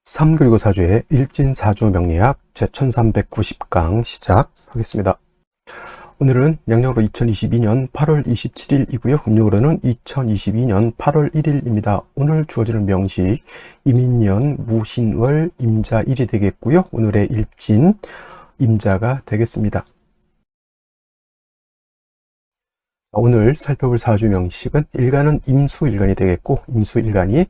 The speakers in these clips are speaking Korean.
3 그리고 4주의 일진사주 명리학 제1390강 시작하겠습니다. 오늘은 양력으로 2022년 8월 27일이고요. 음력으로는 2022년 8월 1일입니다. 오늘 주어지는 명식 이민년 무신월 임자일이 되겠고요. 오늘의 일진 임자가 되겠습니다. 오늘 살펴볼 사주 명식은 일간은 임수일간이 되겠고, 임수일간이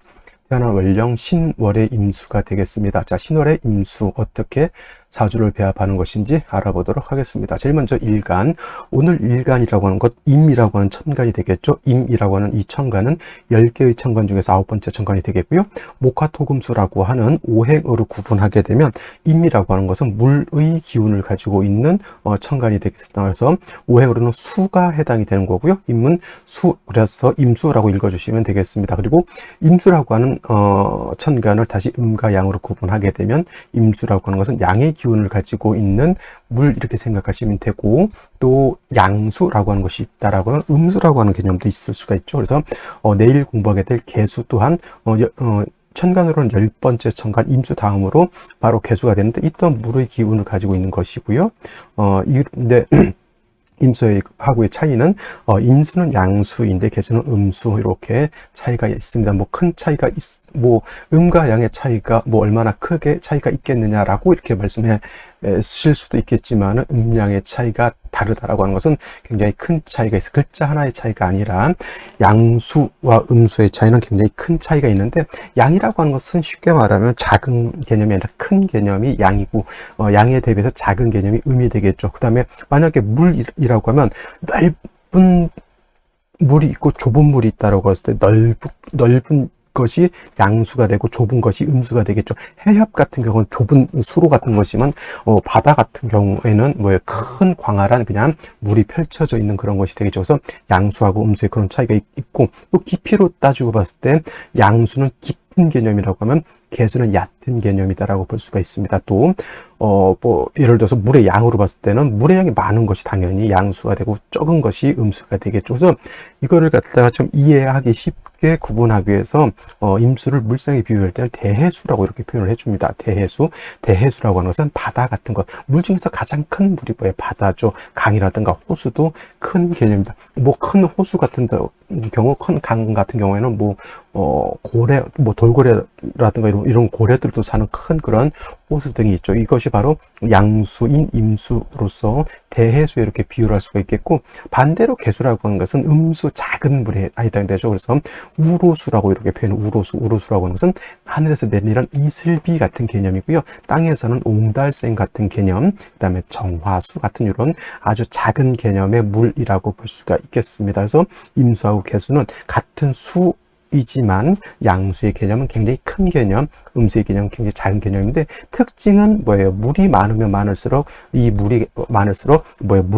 태어난 월령 신월의 임수가 되겠습니다. 자, 신월의 임수 어떻게 사주를 배합하는 것인지 알아보도록 하겠습니다. 제일 먼저 일간. 오늘 일간이라고 하는 것, 임이라고 하는 천간이 되겠죠. 임이라고 하는 이 천간은 10개의 천간 중에서 9번째 천간이 되겠고요. 목화토금수라고 하는 오행으로 구분하게 되면 임이라고 하는 것은 물의 기운을 가지고 있는 천간이 되겠습니다. 그래서 오행으로는 수가 해당이 되는 거고요. 임은 수, 그래서 임수라고 읽어주시면 되겠습니다. 그리고 임수라고 하는 천간을 다시 음과 양으로 구분하게 되면 임수라고 하는 것은 양의 기운을 가지고 있는 물 이렇게 생각하시면 되고, 또 양수라고 하는 것이 있다라고 하면 음수라고 하는 개념도 있을 수가 있죠. 그래서 내일 공부하게 될 개수 또한 천간으로는 10번째 천간 임수 다음으로 바로 개수가 되는데, 이 또한 물의 기운을 가지고 있는 것이고요. 근데 임수하고의 차이는 임수는 양수인데 개수는 음수, 이렇게 차이가 있습니다. 뭐 큰 차이가 음과 양의 차이가 얼마나 크게 차이가 있겠느냐라고 이렇게 말씀해 주실 수도 있겠지만, 음양의 차이가 다르다라고 하는 것은 굉장히 큰 차이가 있어요. 글자 하나의 차이가 아니라 양수와 음수의 차이는 굉장히 큰 차이가 있는데, 양이라고 하는 것은 쉽게 말하면 작은 개념이 아니라 큰 개념이 양이고, 양에 대비해서 작은 개념이 음이 되겠죠. 그 다음에 만약에 물이라고 하면 넓은 물이 있고 좁은 물이 있다라고 했을 때 넓은 것이 양수가 되고 좁은 것이 음수가 되겠죠. 해협 같은 경우는 좁은 수로 같은 것이면 바다 같은 경우에는 큰 광활한 그냥 물이 펼쳐져 있는 그런 것이 되겠죠. 그래서 양수하고 음수의 그런 차이가 있고, 또 깊이로 따지고 봤을 때 양수는 깊은 개념이라고 하면 개수는 얕은 개념이다라고 볼 수가 있습니다. 또 예를 들어서 물의 양으로 봤을 때는 물의 양이 많은 것이 당연히 양수가 되고 적은 것이 음수가 되겠죠. 그래서 이거를 갖다가 좀 이해하기 쉽게 구분하기 위해서 임수를 물상에 비유할 때는 대해수라고 이렇게 표현을 해줍니다. 대해수라고 하는 것은 바다 같은 것, 물 중에서 가장 큰 물이 바다죠. 강이라든가 호수도 큰 개념입니다. 큰 호수 같은 경우, 큰 강 같은 경우에는 고래, 돌고래라든가 이런 고래들도 사는 큰 그런 호수 등이 있죠. 이것이 바로 양수인 임수로서 대해수에 이렇게 비유를 할 수가 있겠고, 반대로 개수라고 하는 것은 음수, 작은 물에 해당되죠. 그래서 우로수라고 이렇게 표현을, 우로수라고 하는 것은 하늘에서 내리는 이슬비 같은 개념이고요. 땅에서는 옹달샘 같은 개념, 그 다음에 정화수 같은 이런 아주 작은 개념의 물이라고 볼 수가 있겠습니다. 그래서 임수하고 개수는 같은 이지만 양수의 개념은 굉장히 큰 개념, 음수의 개념은 굉장히 작은 개념인데, 특징은 뭐예요? 물이 많으면 많을수록 물이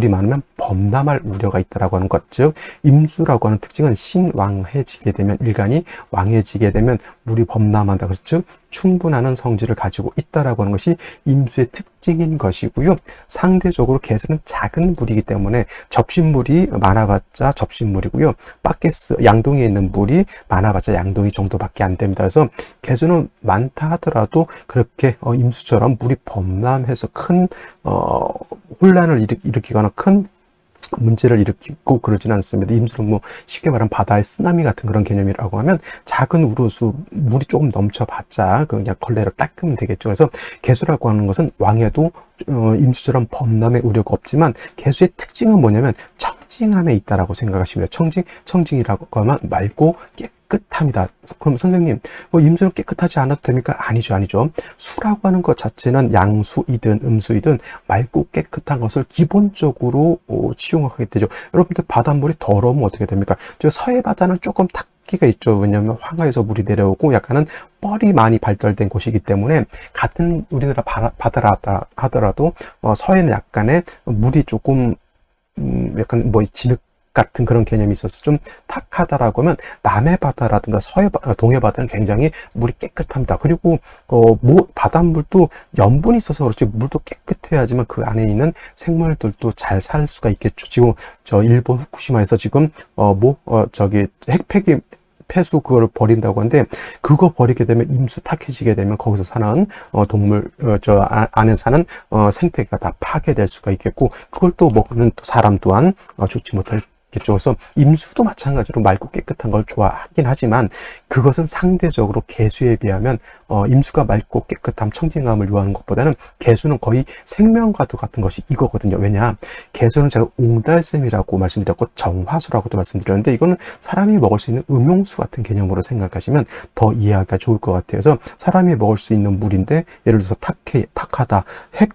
많으면 범람할 우려가 있다라고 하는 것. 즉, 임수라고 하는 특징은 신왕해지게 되면, 일간이 왕해지게 되면 물이 범람한다. 즉 충분한 성질을 가지고 있다라고 하는 것이 임수의 특징인 것이고요. 상대적으로 개수는 작은 물이기 때문에 접신물이 많아봤자 접신물이고요. 양동이에 있는 물이 많아봤자 양동이 정도밖에 안 됩니다. 그래서 개수는 많다 하더라도 그렇게 임수처럼 물이 범람해서 큰 혼란을 일으키거나 큰 문제를 일으키고 그러지는 않습니다. 임수는 쉽게 말하면 바다의 쓰나미 같은 그런 개념이라고 하면, 작은 우루수, 물이 조금 넘쳐봤자 그냥 걸레로 닦으면 되겠죠. 그래서 개수라고 하는 것은 왕에도 임수처럼 범람의 우려가 없지만, 개수의 특징은 뭐냐면 청징함에 있다라고 생각하시면 돼요. 청징이라고 하면 맑고 깨끗합니다. 그럼 선생님, 임수는 깨끗하지 않아도 됩니까? 아니죠. 수라고 하는 것 자체는 양수이든 음수이든 맑고 깨끗한 것을 기본적으로 취용하게 되죠. 여러분들 바닷물이 더러우면 어떻게 됩니까? 저 서해 바다는 조금 기가 있죠. 왜냐하면 황하에서 물이 내려오고 약간은 뻘이 많이 발달된 곳이기 때문에, 같은 우리나라 바다라 하더라도 서해는 약간의 물이 조금 약간 진흙 같은 그런 개념이 있어서 좀 탁하다라고 하면, 남해 바다라든가 동해 바다는 굉장히 물이 깨끗합니다. 그리고 바닷물도 염분이 있어서 그렇지 물도 깨끗해야지만 그 안에 있는 생물들도 잘 살 수가 있겠죠. 지금 일본 후쿠시마에서 지금 핵폐기 폐수 그걸 버린다고 하는데, 그거 버리게 되면 임수 탁해지게 되면 거기서 사는 동물 안에 사는 생태계가 다 파괴될 수가 있겠고, 그걸 또 먹는 사람 또한 좋지 못할 겠죠. 그래서 임수도 마찬가지로 맑고 깨끗한 걸 좋아하긴 하지만, 그것은 상대적으로 개수에 비하면 임수가 맑고 깨끗함, 청진감을 요하는 것보다는 개수는 거의 생명과도 같은 것이 이거거든요. 왜냐, 개수는 제가 옹달샘이라고 말씀드렸고 정화수라고도 말씀드렸는데, 이거는 사람이 먹을 수 있는 음용수 같은 개념으로 생각하시면 더 이해하기가 좋을 것 같아요. 그래서 사람이 먹을 수 있는 물인데, 예를 들어서 탁하다, 핵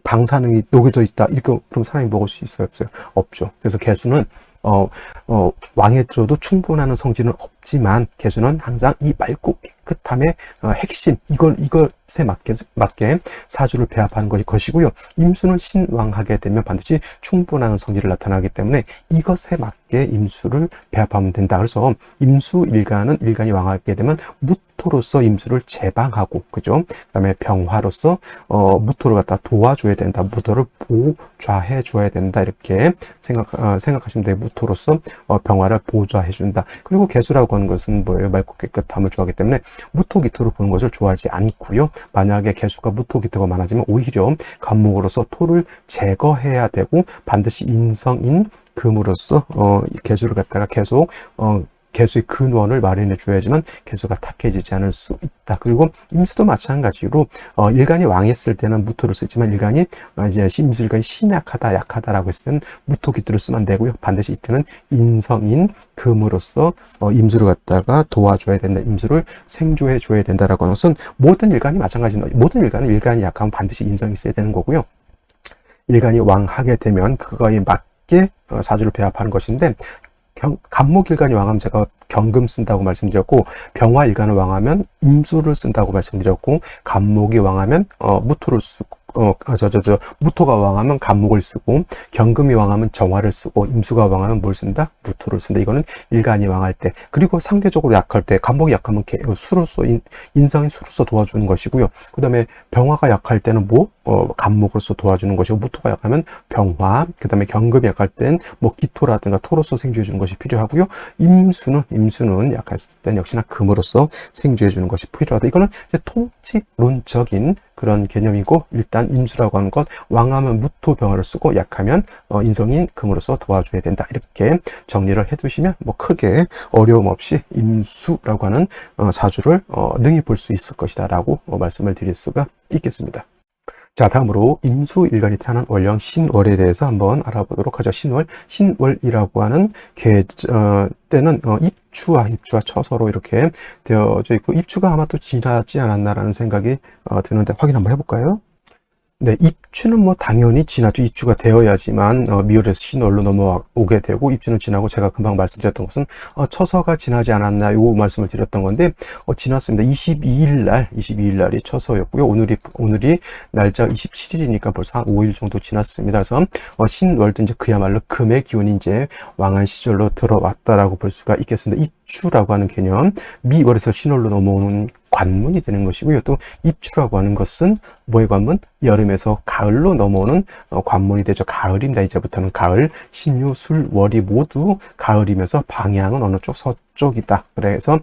방사능이 녹여져 있다, 이렇게 그럼 사람이 먹을 수 있어요, 없어요? 없죠. 그래서 개수는 왕에 들어도 충분한 성질은 없지만, 개수는 항상 이 맑고 깨끗함의 핵심, 이것에 맞게 사주를 배합하는 것이고요. 임수는 신왕하게 되면 반드시 충분한 성질을 나타나기 때문에 이것에 맞게 임수를 배합하면 된다. 그래서 임수일간은, 일간이 왕하게 되면 무토로서 임수를 제방하고, 그죠? 그 다음에 병화로서 무토를 갖다 도와줘야 된다. 무토를 보좌해 줘야 된다. 이렇게 생각하시면 돼요. 무토로서 병화를 보좌해 준다. 그리고 개수라고 하는 것은 뭐예요? 맑고 깨끗함을 좋아하기 때문에 무토기토를 보는 것을 좋아하지 않고요. 만약에 개수가 무토기토가 많아지면 오히려 간목으로서 토를 제거해야 되고, 반드시 인성인 금으로서 개수를 갖다가 계속 개수의 근원을 마련해 줘야지만 개수가 탁해지지 않을 수 있다. 그리고 임수도 마찬가지로 일간이 왕했을 때는 무토를 쓰지만, 일간이 임수일간이 심약하다, 약하다라고 했을 때는 무토기토를 쓰면 안 되고요. 반드시 이때는 인성인 금으로서 임수를 갖다가 도와줘야 된다. 임수를 생조해 줘야 된다라고 하는 것은 모든 일간이 마찬가지입니다. 모든 일간은 일간이 약하면 반드시 인성이 있어야 되는 거고요. 일간이 왕하게 되면 그거에 맞게 사주를 배합하는 것인데, 간목일간이 왕하면 제가 경금 쓴다고 말씀드렸고, 병화일간을 왕하면 임수를 쓴다고 말씀드렸고, 간목이 왕하면 무토를 쓰고, 무토가 왕하면 간목을 쓰고, 경금이 왕하면 정화를 쓰고, 임수가 왕하면 뭘 쓴다? 무토를 쓴다. 이거는 일간이 왕할 때. 그리고 상대적으로 약할 때, 간목이 약하면 수로서 인성인 수로서 도와주는 것이고요. 그 다음에 병화가 약할 때는 간목으로서 도와주는 것이고, 무토가 약하면 병화, 그 다음에 경금이 약할 때는 기토라든가 토로서 생주해 주는 것이 필요하고요. 임수는 약했을 때는 역시나 금으로서 생주해 주는 것이 필요하다. 이거는 이제 통치론적인 그런 개념이고, 일단 임수라고 하는 것, 왕하면 무토 병화를 쓰고, 약하면 인성인 금으로서 도와줘야 된다. 이렇게 정리를 해두시면 크게 어려움 없이 임수라고 하는 사주를 능히 볼 수 있을 것이다 라고 말씀을 드릴 수가 있겠습니다. 자, 다음으로 임수일간이 태어난 월령 신월에 대해서 한번 알아보도록 하죠. 신월이라고 하는 때는 입추와 처서로 이렇게 되어져 있고, 입추가 아마 또 지나지 않았나라는 생각이 드는데, 확인 한번 해볼까요? 네, 입추는 당연히 지나죠. 입추가 되어야지만 미월에서 신월로 넘어오게 되고, 입추는 지나고, 제가 금방 말씀드렸던 것은 처서가 지나지 않았나, 요 말씀을 드렸던 건데 지났습니다. 22일 날이 처서였고요. 오늘이 날짜가 27일이니까 벌써 한 5일 정도 지났습니다. 그래서 신월도 이제 그야말로 금의 기운이 이제 왕한 시절로 들어왔다라고 볼 수가 있겠습니다. 입추라고 하는 개념, 미월에서 신월로 넘어오는 관문이 되는 것이고요. 또 입추라고 하는 것은 뭐의 관문? 여름에서 가을로 넘어오는 관문이 되죠. 가을입니다. 이제부터는 가을, 신유, 술, 월이 모두 가을이면서 방향은 어느 쪽? 서쪽이다. 그래서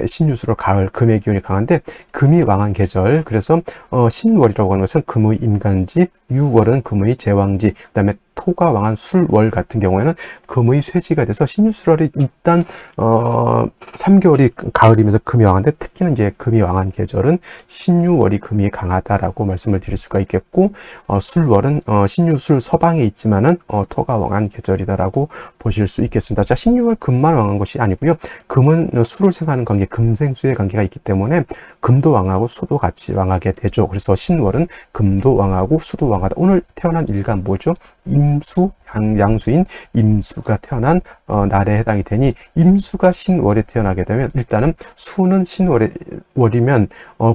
신유수로 가을, 금의 기운이 강한데, 금이 왕한 계절, 그래서 신월이라고 하는 것은 금의 임간지, 유월은 금의 제왕지, 그 다음에 토가 왕한 술월 같은 경우에는 금의 쇠지가 돼서, 신유술월이 일단 3개월이 가을이면서 금이 왕한데, 특히는 이제 금이 왕한 계절은 신유월이 금이 강하다라고 말씀을 드릴 수가 있겠고, 술월은 신유술 서방에 있지만은 토가 왕한 계절이다라고 보실 수 있겠습니다. 자, 신유월 금만 왕한 것이 아니고요. 금은 수를 생각하는 관계, 금생수의 관계가 있기 때문에 금도 왕하고 수도 같이 왕하게 되죠. 그래서 신월은 금도 왕하고 수도 왕하다. 오늘 태어난 일간 뭐죠? 임수, 양수인 임수가 태어난 날에 해당이 되니, 임수가 신월에 태어나게 되면 일단은 수는 신월에 월이면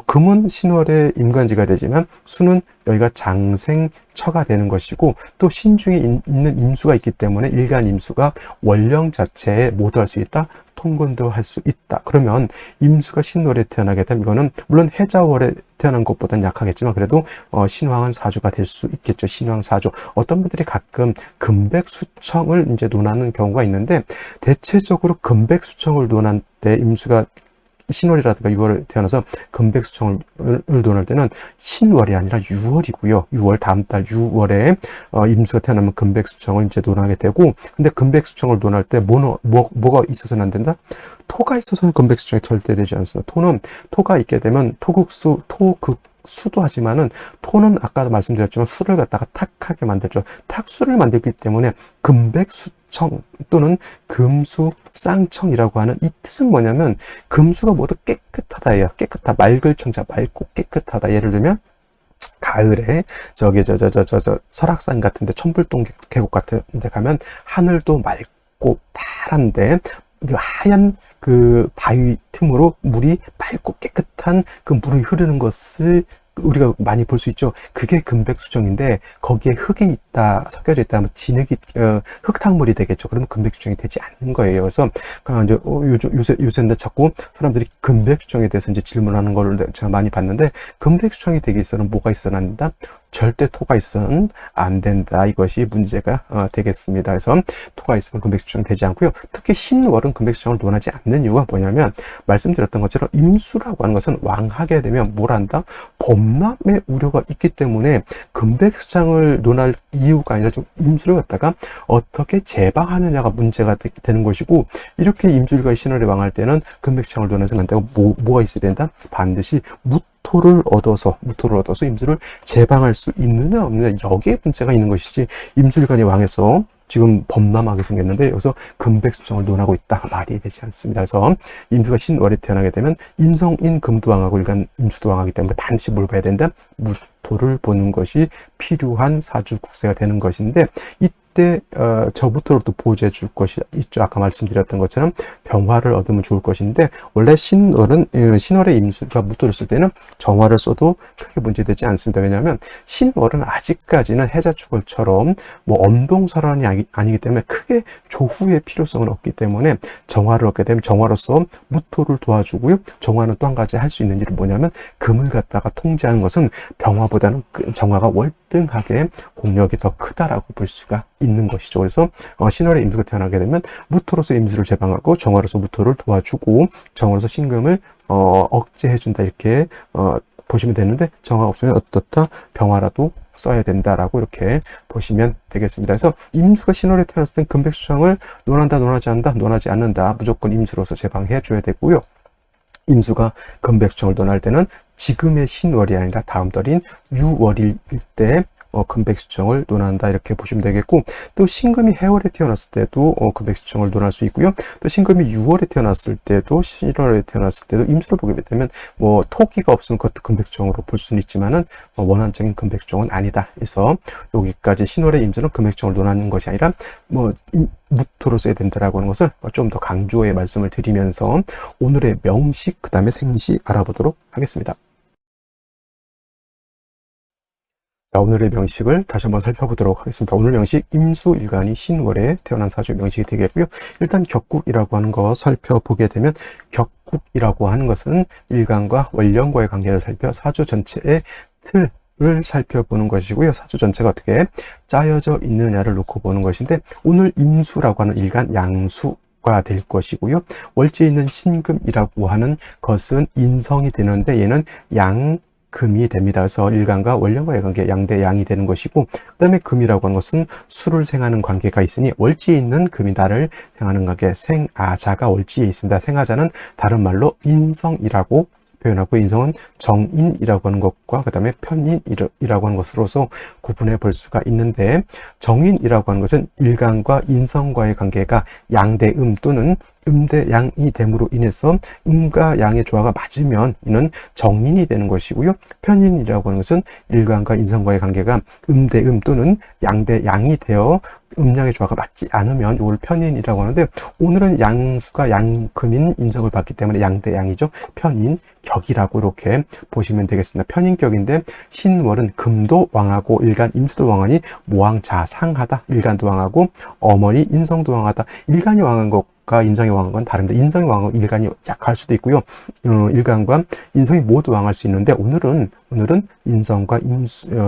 금은 신월의 임간지가 되지만, 수는 여기가 장생처가 되는 것이고, 또 신중에 있는 임수가 있기 때문에 일간 임수가 월령 자체에 모두 할 수 있다. 통근도 할 수 있다. 그러면 임수가 신월에 태어나게 되면 이거는 물론 해자월에 태어난 것보다는 약하겠지만 그래도 신왕은 사주가 될 수 있겠죠. 신왕 사주. 어떤 분들이 가끔 금백수청을 이제 논하는 경우가 있는데 대체적으로 금백수청을 논한 때 임수가 신월이라든가 6월에 태어나서 금백수청을 논할 때는 신월이 아니라 6월이고요. 6월 다음 달 6월에 임수가 태어나면 금백수청을 이제 논하게 되고, 근데 금백수청을 논할 때 뭐가 있어서는 안 된다? 토가 있어서는 금백수청이 절대 되지 않습니다. 토가 있게 되면 토극수, 수도 하지만은 토는 아까도 말씀드렸지만 수를 갖다가 탁하게 만들죠. 탁수를 만들기 때문에 금백수청 또는 금수쌍청이라고 하는 이 뜻은 뭐냐면 금수가 모두 깨끗하다예요. 깨끗하다. 맑을 청자, 맑고 깨끗하다. 예를 들면 가을에 설악산 같은데 천불동 계곡 같은데 가면 하늘도 맑고 파란데 그 하얀 그 바위 틈으로 물이 맑고 깨끗한 그 물이 흐르는 것을 우리가 많이 볼 수 있죠. 그게 금백수청인데 거기에 흙이 있다, 섞여져 있다면 진흙이 흙탕물이 되겠죠. 그러면 금백수청이 되지 않는 거예요. 그래서 이제 요새 자꾸 사람들이 금백수청에 대해서 이제 질문하는 걸 제가 많이 봤는데, 금백수청이 되기 위해서는 뭐가 있어야 한다? 절대 토가 있어서는 안 된다. 이것이 문제가 되겠습니다. 그래서 토가 있으면 금백수청이 되지 않고요. 특히 신월은 금백수청을 논하지 않는 이유가 뭐냐면 말씀드렸던 것처럼 임수라고 하는 것은 왕하게 되면 뭘 한다? 범람의 우려가 있기 때문에 금백수청을 논할 이유가 아니라 좀 임수를 갖다가 어떻게 제방하느냐가 문제가 되는 것이고, 이렇게 임수일과 신월이 왕할 때는 금백수청을 논하지 않는다고 뭐가 있어야 된다? 반드시 무토를 얻어서 임수를 제방할 수 있느냐 없느냐, 여기에 문제가 있는 것이지, 임수일간이 왕해서 지금 범람하게 생겼는데 여기서 금백수청을 논하고 있다, 말이 되지 않습니다. 그래서 임수가 신월에 태어나게 되면 인성인 금도 왕하고 일간 임수도 왕하기 때문에 반드시 뭘 봐야 된다? 무토를 보는 것이 필요한 사주 국세가 되는 것인데, 이때 저 무토를 또 보호해 줄 것이 있죠. 아까 말씀드렸던 것처럼 병화를 얻으면 좋을 것인데, 원래 신월의 임수가 무토를 쓸 때는 정화를 써도 크게 문제되지 않습니다. 왜냐하면 신월은 아직까지는 해자축월처럼 뭐 엄동설환이 아니기 때문에 크게 조후의 필요성은 없기 때문에 정화를 얻게 되면 정화로서 무토를 도와주고요. 정화는 또 한 가지 할 수 있는 일은 뭐냐면 금을 갖다가 통제하는 것은 병화보다는 정화가 월등하게 공력이 더 크다라고 볼 수가 있는 것이죠. 그래서 신월에 임수가 태어나게 되면 무토로서 임수를 제방하고 정화로서 무토를 도와주고 정화로서 신금을 억제해준다, 이렇게 보시면 되는데, 정화 없으면 어떻다? 병화라도 써야 된다라고 이렇게 보시면 되겠습니다. 그래서 임수가 신월에 태어났을 땐 금백수청을 논한다, 논하지 않는다, 논하지 않는다, 무조건 임수로서 제방해 줘야 되고요. 임수가 금백수청을 논할 때는 지금의 신월이 아니라 다음 달인 6월일 때 금백수청을 논한다, 이렇게 보시면 되겠고, 또 신금이 해월에 태어났을 때도 금백수청을 논할 수 있고요. 또 신금이 6월에 태어났을 때도, 신월에 태어났을 때도 임수를 보게 되면 뭐 토기가 없으면 그것도 금백수청으로 볼 수는 있지만은 원한적인 금백수청은 아니다. 그래서 여기까지 신월의 임수는 금백수청을 논하는 것이 아니라 뭐 무토로 써야 된다라고 하는 것을 좀 더 강조의 말씀을 드리면서 오늘의 명식, 그 다음에 생시 알아보도록 하겠습니다. 자, 오늘의 명식을 다시 한번 살펴보도록 하겠습니다. 오늘 명식, 임수일간이 신월에 태어난 사주 명식이 되겠고요. 일단 격국이라고 하는 거 살펴보게 되면, 격국이라고 하는 것은 일간과 월령과의 관계를 살펴 사주 전체의 틀을 살펴보는 것이고요. 사주 전체가 어떻게 짜여져 있느냐를 놓고 보는 것인데, 오늘 임수라고 하는 일간 양수가 될 것이고요. 월지에 있는 신금이라고 하는 것은 인성이 되는데 얘는 금이 됩니다. 그래서 일간과 월령과의 관계, 양대 양이 되는 것이고, 그 다음에 금이라고 하는 것은 수를 생하는 관계가 있으니 월지에 있는 금이 나를 생하는 관계, 생아자가 월지에 있습니다. 생아자는 다른 말로 인성이라고 표현하고, 인성은 정인이라고 하는 것과 그 다음에 편인이라고 하는 것으로서 구분해 볼 수가 있는데, 정인이라고 하는 것은 일간과 인성과의 관계가 양대 또는 음대 양이 됨으로 인해서 음과 양의 조화가 맞으면 이는 정인이 되는 것이고요. 편인이라고 하는 것은 일간과 인성과의 관계가 음대 또는 양대 양이 되어 음양의 조화가 맞지 않으면 이걸 편인이라고 하는데, 오늘은 양수가 양금인 인성을 받기 때문에 양대 양이죠. 편인격이라고 이렇게 보시면 되겠습니다. 편인격인데 신월은 금도 왕하고 일간 임수도 왕하니 모왕자상하다. 일간도 왕하고 어머니 인성도 왕하다. 일간이 왕한 것 인목과 인성이 왕한 건 다릅니다. 인성이 왕하고 일간이 약할 수도 있고요. 일간과 인성이 모두 왕할 수 있는데 오늘은 인성과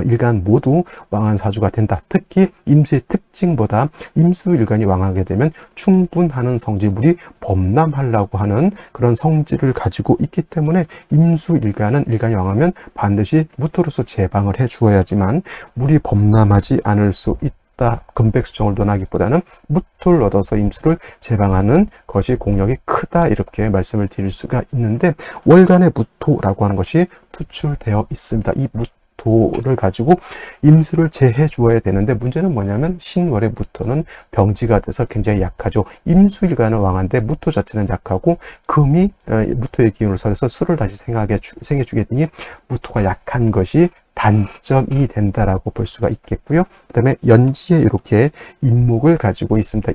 일간 모두 왕한 사주가 된다. 특히 임수의 특징보다 임수 일간이 왕하게 되면 충분하는 성질물이 범람하려고 하는 그런 성질을 가지고 있기 때문에 임수 일간은 일간이 왕하면 반드시 무토로서 제방을 해 주어야지만 물이 범람하지 않을 수 있다. 금백수정을 논하기보다는 무토를 얻어서 임수를 제방하는 것이 공력이 크다, 이렇게 말씀을 드릴 수가 있는데, 월간의 무토라고 하는 것이 투출되어 있습니다. 이 무토를 가지고 임수를 제해 주어야 되는데, 문제는 뭐냐면 신월의 무토는 병지가 돼서 굉장히 약하죠. 임수일간은 왕한데 무토 자체는 약하고 금이 무토의 기운을 설해서 수를 다시 생해주게 되니 무토가 약한 것이 단점이 된다라고 볼 수가 있겠고요. 그 다음에 연지에 이렇게 임목을 가지고 있습니다.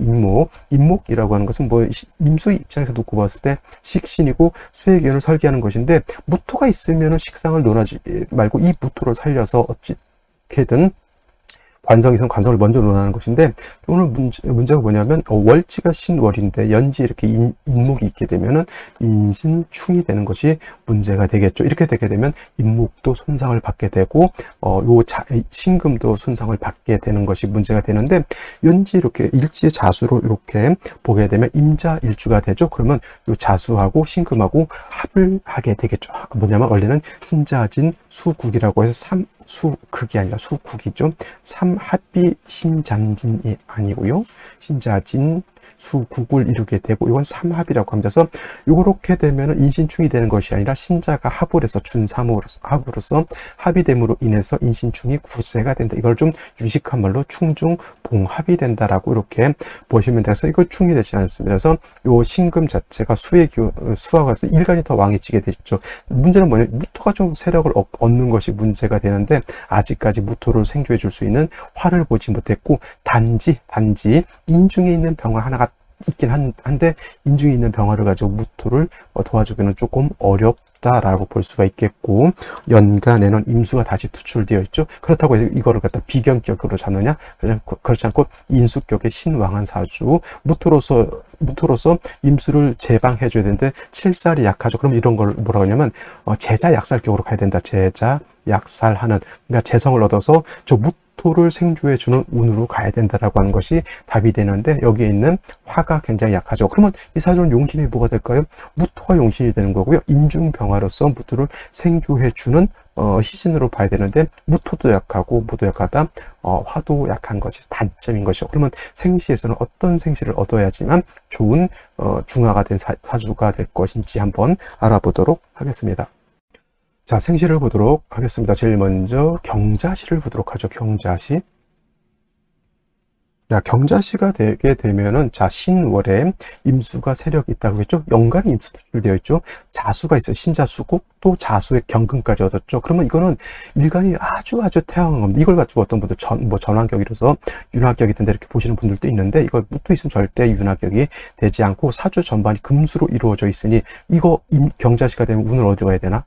임목이라고 하는 것은 뭐 임수 입장에서 놓고 봤을 때 식신이고 수의 기운을 설계하는 것인데, 무토가 있으면 식상을 논하지 말고 이 무토를 살려서 어찌게든 관성이 있으면 관성을 먼저 논하는 것인데, 오늘 문제가 뭐냐면 월지가 신월인데 연지 이렇게 인목이 있게 되면은 인신충이 되는 것이 문제가 되겠죠. 이렇게 되게 되면 인목도 손상을 받게 되고 신금도 손상을 받게 되는 것이 문제가 되는데, 연지 이렇게 일지의 자수로 이렇게 보게 되면 임자일주가 되죠. 그러면 요 자수하고 신금하고 합을 하게 되겠죠. 뭐냐면 원래는 신자진 수국이라고 해서 수극이 아니라 수국이죠. 삼합이 신잔진이 아니고요. 신자진 수국을 이루게 되고, 이건 삼합이라고 합니다. 그래서 이렇게 되면 인신충이 되는 것이 아니라 신자가 합을 해서 합으로서 합이 됨으로 인해서 인신충이 구세가 된다. 이걸 좀 유식한 말로 충중봉합이 된다라고 이렇게 보시면 돼서, 이거 충이 되지 않습니다. 그래서 이 신금 자체가 수와 가서 일간이 더 왕해지게 되죠. 문제는 뭐냐면 무토가 좀 세력을 얻는 것이 문제가 되는데, 아직까지 무토를 생조해 줄 수 있는 화를 보지 못했고, 단지 인중에 있는 병화 하나가 있긴 한데 인중에 있는 병화를 가지고 무토를 도와주기는 조금 어렵다라고 볼 수가 있겠고, 연간에는 임수가 다시 투출되어 있죠. 그렇다고 해서 이거를 갖다 비견격으로 잡느냐? 그렇지 않고 인수격의 신왕한 사주, 무토로서 임수를 제방해 줘야 되는데 칠살이 약하죠. 그럼 이런 걸 뭐라고 하냐면 제자 약살격으로 가야 된다. 제자 약살하는, 그러니까 재성을 얻어서 저 무토를 생조해 주는 운으로 가야 된다라고 하는 것이 답이 되는데, 여기에 있는 화가 굉장히 약하죠. 그러면 이 사주는 용신이 뭐가 될까요? 무토가 용신이 되는 거고요. 인중병화로서 무토를 생조해 주는 희신으로 봐야 되는데, 무토도 약하고 무도 약하다, 화도 약한 것이 단점인 것이죠. 그러면 생시에서는 어떤 생시를 얻어야지만 좋은 중화가 된 사주가 될 것인지 한번 알아보도록 하겠습니다. 자, 생시를 보도록 하겠습니다. 제일 먼저 경자시를 보도록 하죠. 경자시. 자, 경자시가 되게 되면은, 자, 신월에 임수가 세력이 있다고 했죠. 연간에 임수 투출되어 있죠. 자수가 있어요. 신자수국, 또 자수의 경금까지 얻었죠. 그러면 이거는 일간이 아주 태양한 겁니다. 이걸 가지고 어떤 분들 전환격이라서 윤화격이 된다 이렇게 보시는 분들도 있는데, 이거 무토 있으면 절대 윤화격이 되지 않고 사주 전반이 금수로 이루어져 있으니, 이거 경자시가 되면 운을 어디로 가야 되나?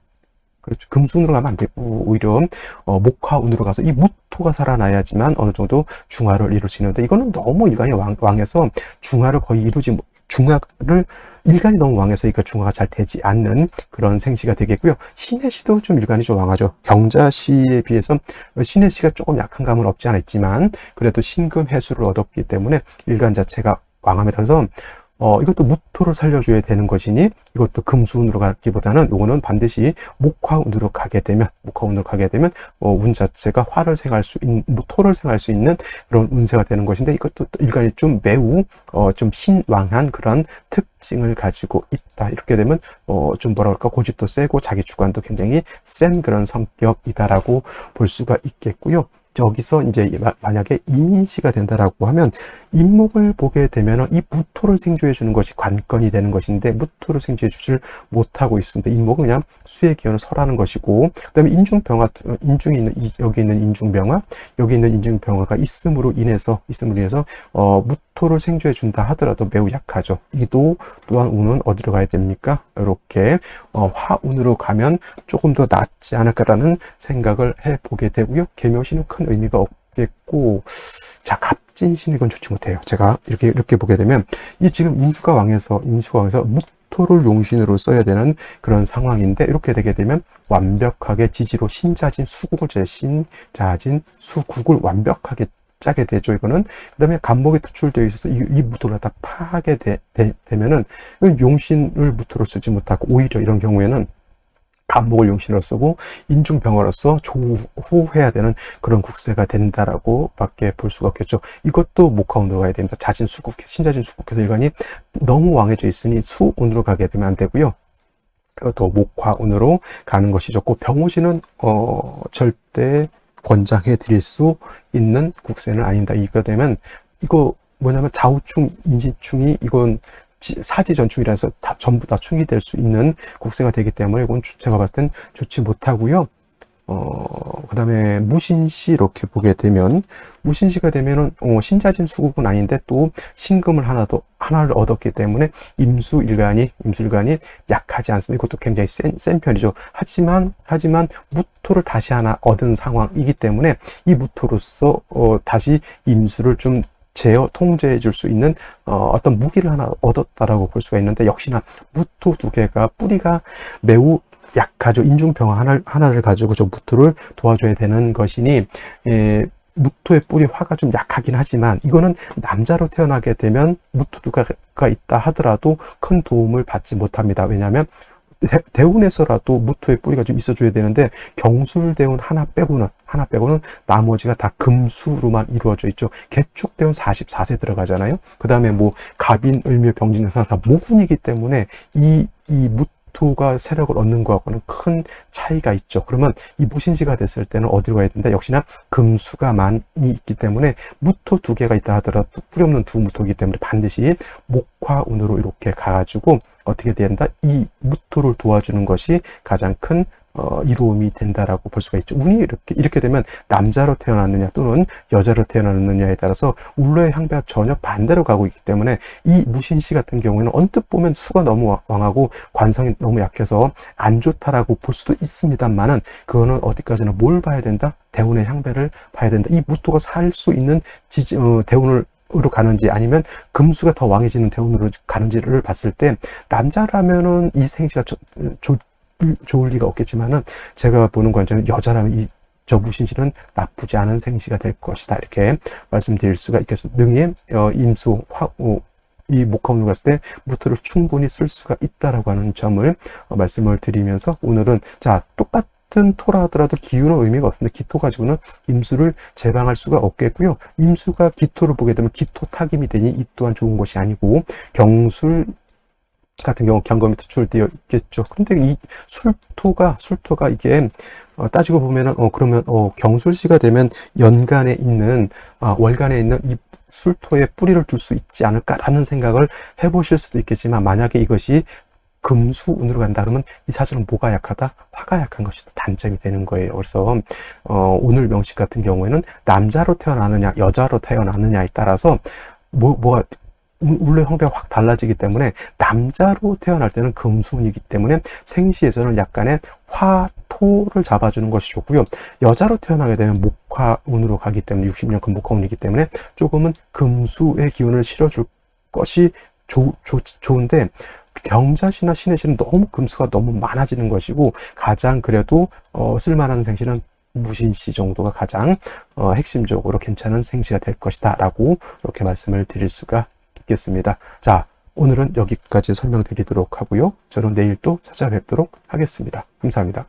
그렇죠. 금수운으로 가면 안 되고, 오히려 목화운으로 가서 이 무토가 살아나야지만 어느 정도 중화를 이룰 수 있는데, 이거는 너무 일간이 왕해서 중화를 거의 일간이 너무 왕해서 이거 중화가 잘 되지 않는 그런 생시가 되겠고요. 신해시도 좀 일간이 좀 왕하죠. 경자시에 비해서 신해시가 조금 약한 감은 없지 않았지만, 그래도 신금 해수를 얻었기 때문에 일간 자체가 왕합니다. 그래서 이것도 무토를 살려줘야 되는 것이니, 이것도 금수운으로 가기보다는 요거는 반드시 목화운으로 가게 되면 운 자체가 토를 생할 수 있는 그런 운세가 되는 것인데, 이것도 일간이 좀 매우 좀 신왕한 그런 특징을 가지고 있다. 이렇게 되면 좀 뭐라 그럴까, 고집도 세고 자기 주관도 굉장히 센 그런 성격이다라고 볼 수가 있겠고요. 여기서 이제 만약에 이민시가 된다라고 하면, 임목을 보게 되면 이 무토를 생조해 주는 것이 관건이 되는 것인데, 무토를 생조해 주질 못하고 있습니다. 임목은 그냥 수의 기운을 설하는 것이고, 그다음에 인중병화, 여기 있는 인중병화가 있음으로 인해서 무토를 생조해 준다 하더라도 매우 약하죠. 이도 또한 운은 어디로 가야 됩니까? 이렇게 화운으로 가면 조금 더 낫지 않을까라는 생각을 해보게 되고요. 계묘시는 큰 의미가 없겠고, 자, 갑진신 이건 좋지 못해요. 제가 이렇게 보게 되면 이 지금 임수가 왕에서 무토를 용신으로 써야 되는 그런 상황인데, 이렇게 되게 되면 완벽하게 지지로 신자진 수국을 신자진 수국을 완벽하게 짜게 되죠. 이거는 그 다음에 간목이 투출되어 있어서 이 무토를 다 파하게 되면은 용신을 무토로 쓰지 못하고 오히려 이런 경우에는 간목을 용신으로 쓰고 인중병화로서 조후해야 되는 그런 국세가 된다라고 밖에 볼 수가 없겠죠. 이것도 목화운으로 가야 됩니다. 자진 수국, 신자진 수국해서 일간이 너무 왕해져 있으니 수운으로 가게 되면 안 되고요. 또 목화운으로 가는 것이 좋고, 병호신은 절대 권장해 드릴 수 있는 국세는 아닙니다. 이거 되면 이거 뭐냐면 좌우충, 인신충이 이건 사지전충이라서 전부 다 충이 될 수 있는 국세가 되기 때문에 이건 제가 봤을 땐 좋지 못하고요. 그 다음에 무신시 이렇게 보게 되면, 무신시가 되면은 신자진 수국은 아닌데 또 신금을 하나를 얻었기 때문에 임수일간이 약하지 않습니다. 이것도 굉장히 센 편이죠. 하지만 무토를 다시 하나 얻은 상황이기 때문에 이 무토로서 다시 임수를 좀 통제해 줄 수 있는 어떤 무기를 하나 얻었다라고 볼 수가 있는데, 역시나 무토 두 개가 뿌리가 매우 약하죠. 인중병화 하나를 가지고 저 무토를 도와줘야 되는 것이니, 무토의 뿌리 화가 좀 약하긴 하지만 이거는 남자로 태어나게 되면 무토 두 개가 있다 하더라도 큰 도움을 받지 못합니다. 왜냐하면 대운에서라도 무토의 뿌리가 좀 있어줘야 되는데, 경술대운 하나 빼고는 나머지가 다 금수로만 이루어져 있죠. 개축대운 44세 들어가잖아요. 그 다음에 뭐 갑인, 을묘, 병진, 다 모군이기 때문에 이 무토가 세력을 얻는 거하고는 큰 차이가 있죠. 그러면 이 무신시가 됐을 때는 어디로 가야 된다? 역시나 금수가 많이 있기 때문에 무토 두 개가 있다 하더라도 뿌리 없는 두 무토이기 때문에 반드시 목화운으로 이렇게 가가지고 어떻게 된다? 이 무토를 도와주는 것이 가장 큰 이로움이 된다라고 볼 수가 있죠. 운이 이렇게 되면 남자로 태어났느냐 또는 여자로 태어났느냐에 따라서 울로의 향배가 전혀 반대로 가고 있기 때문에, 이 무신시 같은 경우에는 언뜻 보면 수가 너무 왕하고 관성이 너무 약해서 안 좋다라고 볼 수도 있습니다만은, 그거는 어디까지나 뭘 봐야 된다? 대운의 향배를 봐야 된다. 이 무토가 살 수 있는 대운으로 가는지 아니면 금수가 더 왕해지는 대운으로 가는지를 봤을 때, 남자라면은 이 생시가 좋을 리가 없겠지만은, 제가 보는 관점은 여자라면 저 무신시는 나쁘지 않은 생시가 될 것이다, 이렇게 말씀드릴 수가 있겠습니다. 능의 임수 이 목화운으로 갔을 때 무토를 충분히 쓸 수가 있다라고 하는 점을 말씀을 드리면서, 오늘은 자, 똑같은 토라 하더라도 기운은 의미가 없습니다. 기토 가지고는 임수를 제방할 수가 없겠고요. 임수가 기토를 보게 되면 기토 타김이 되니 이 또한 좋은 것이 아니고, 경술 같은 경우 경검이 투출되어 있겠죠. 근데 이 술토가 이게 따지고 보면은 그러면 경술시가 되면 연간에 있는 월간에 있는 이 술토에 뿌리를 둘 수 있지 않을까라는 생각을 해보실 수도 있겠지만, 만약에 이것이 금수운으로 간다 그러면 이 사주는 뭐가 약하다? 화가 약한 것이 단점이 되는 거예요. 그래서 오늘 명식 같은 경우에는 남자로 태어나느냐 여자로 태어나느냐에 따라서 뭐가 울의 황배가 확 달라지기 때문에, 남자로 태어날 때는 금수운이기 때문에 생시에서는 약간의 화토를 잡아주는 것이 좋고요. 여자로 태어나게 되면 목화운으로 가기 때문에 60년 금목화운이기 때문에 조금은 금수의 기운을 실어줄 것이 좋은데, 경자시나 신해시는 너무 금수가 너무 많아지는 것이고, 가장 그래도 쓸만한 생시는 무신시 정도가 가장 핵심적으로 괜찮은 생시가 될 것이다 라고 이렇게 말씀을 드릴 수가 있겠습니다. 자, 오늘은 여기까지 설명드리도록 하고요. 저는 내일 또 찾아뵙도록 하겠습니다. 감사합니다.